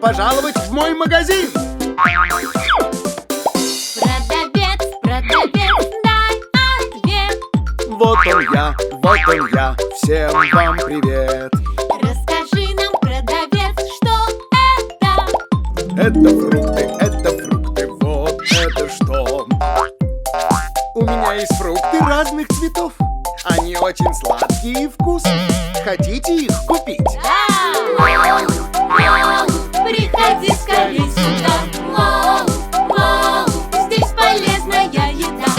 пожаловать в мой магазин! Продавец, продавец, дай ответ. Вот он я, всем вам привет. Расскажи нам, продавец, что это? Это фрукты, вот это что? У меня есть фрукты разных цветов. Они очень сладкие и вкусные. Хотите их купить? Да! Приходи скорей сюда. Воу, здесь полезная еда.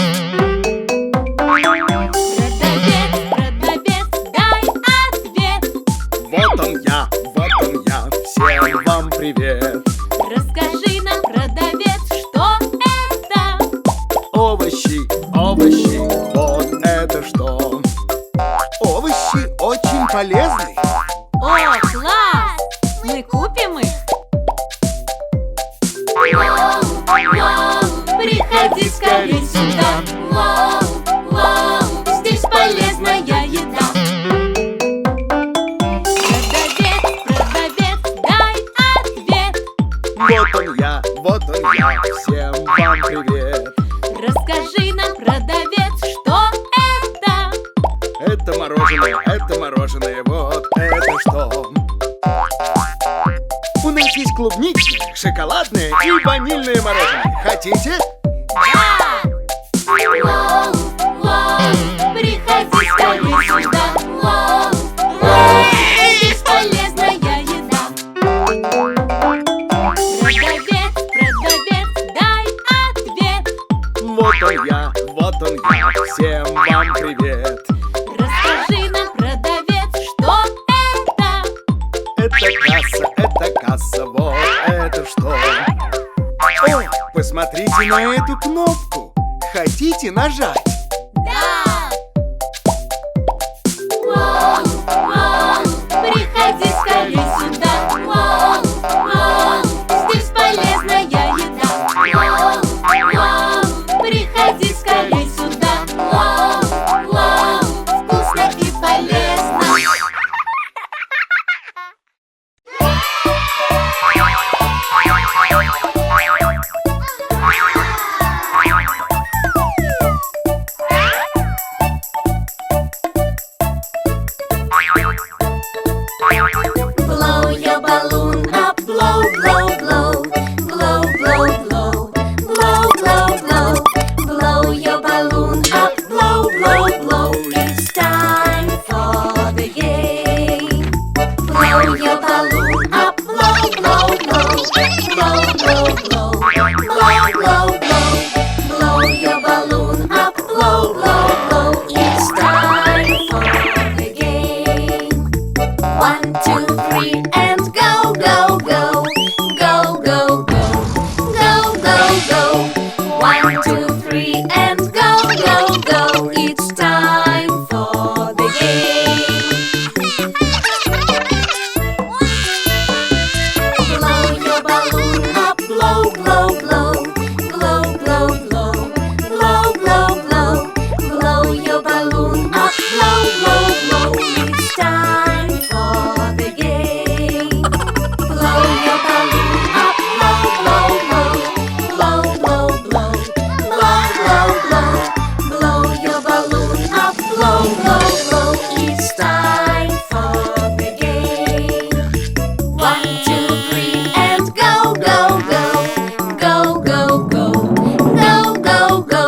Продавец, дай ответ. Вот он я, всем вам привет. Расскажи нам, продавец, что это? Овощи, вот это что? Овощи очень полезны. О, класс! Мы купим их? Приходи скорей сюда. Воу, здесь полезная еда. Продавец, дай ответ. Вот он я, всем вам привет. Расскажи нам, продавец, что это? Это мороженое, вот это что? У нас есть клубничное, шоколадное и ванильное мороженое. Хотите? Да! Приходи скорей сюда. Здесь полезная еда. Продавец, дай ответ. Вот он я, всем вам привет. Расскажи нам, продавец, что это? Это касса, вот это что? О, посмотрите на эту кнопку. Хотите нажать? Да! Приходи скорей сюда. Здесь полезная еда. Приходи скорей сюда. Вкусно и полезно. Blow your balloon up, blow, blow, blow. Blow, blow, blow. Blow, blow, blow. Blow your balloon up, blow, blow, blow. It's time for the game. Blow your balloon up, blow, blow, blow. Blow, blow, blow. Blow, blow, blow. Blow your balloon up, blow, blow, blow. It's time for the game. 1, 2, 3, and go, go, go. Go, go, go. Go, go, go. 1, 2, 3, and go, go, go. It's time for the game. Blow your balloon up, blow, blow, blow. Blow, blow, blow. Blow, blow, blow. Blow your balloon up, blow, blow, blow. It's time for the game. Blow your balloon up, blow, blow, blow. Blow, blow, blow. Blow, blow, blow. Blow your balloon up, blow, blow, blow. It's time for the game. 1, 2, 3, and go, go, go. Go, go, go. Go, go, go.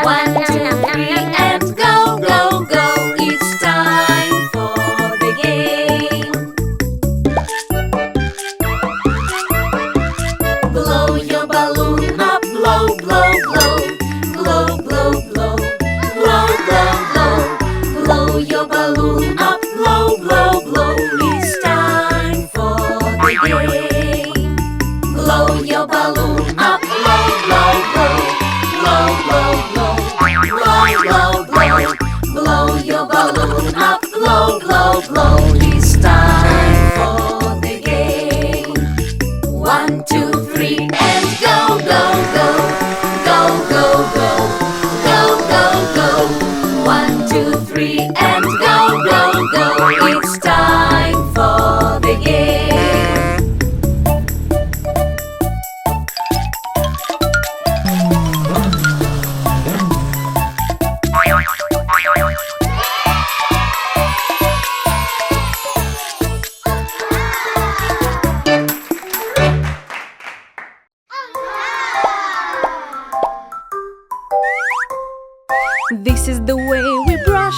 1, 2, 3, and go, go, go. It's time for the game. Blow your balloon up, blow, blow, blow. Blow, blow, blow. Blow, blow, blow. Blow your balloon up, blow, blow, blow. It's time for the game. Blow your balloon up, blow, blow, blow. Blow, blow, blow. Blow, blow, blow. Blow your balloon up, blow, blow, blow. It's time for the game. 1, 2, 3, and go, go, go. Go, go, go. Go, go, go. 1, 2, 3, and go, go, go. It's time for the game.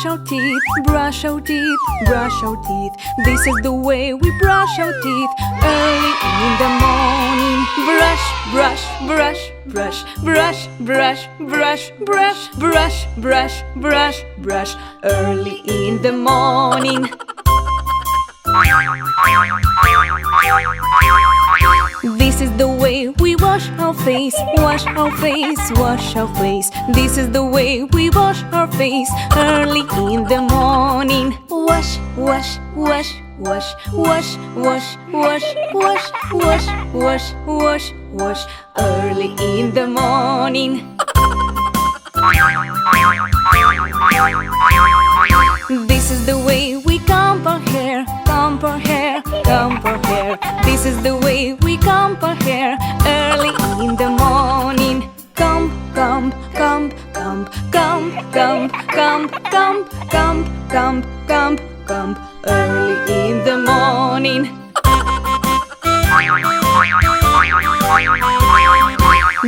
our teeth, brush our teeth, brush our teeth. This is the way we brush our teeth early in the morning. Brush, brush, brush, brush, brush, brush, brush, brush, brush, brush, brush, brush, early in the morning. This is the way we wash our face, wash our face, wash our face. This is the way we wash our face early in the morning. Wash, wash, wash, wash, wash, wash, wash, wash, wash, wash, wash, wash, early in the morning. This is the way we comb our hair, comb our hair, comb our hair. This is the way we comb our hair early in the morning. Comb, comb, comb, comb, comb, comb, comb, comb, comb, comb, comb, comb, early in the morning.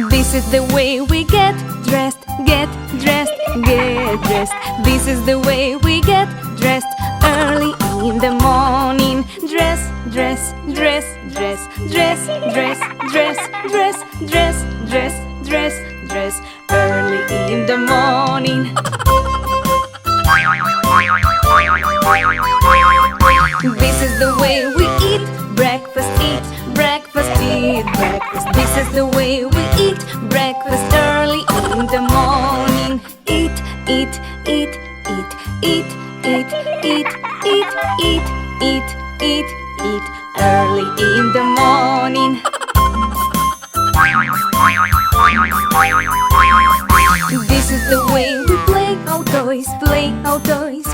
This is the way we get dressed, get dressed, get dressed. This is the way we get dressed early in the morning. Dress, dress, dress, dress, dress, dress, dress, dress, dress, dress, dress, dress, early in the morning. This is the way we eat breakfast, eat breakfast, eat breakfast. This is the way we eat breakfast early in the morning. Eat, eat, eat, eat, eat, eat, eat, eat, eat, eat, eat, eat, early in the morning. This is the way we play our toys, play our toys,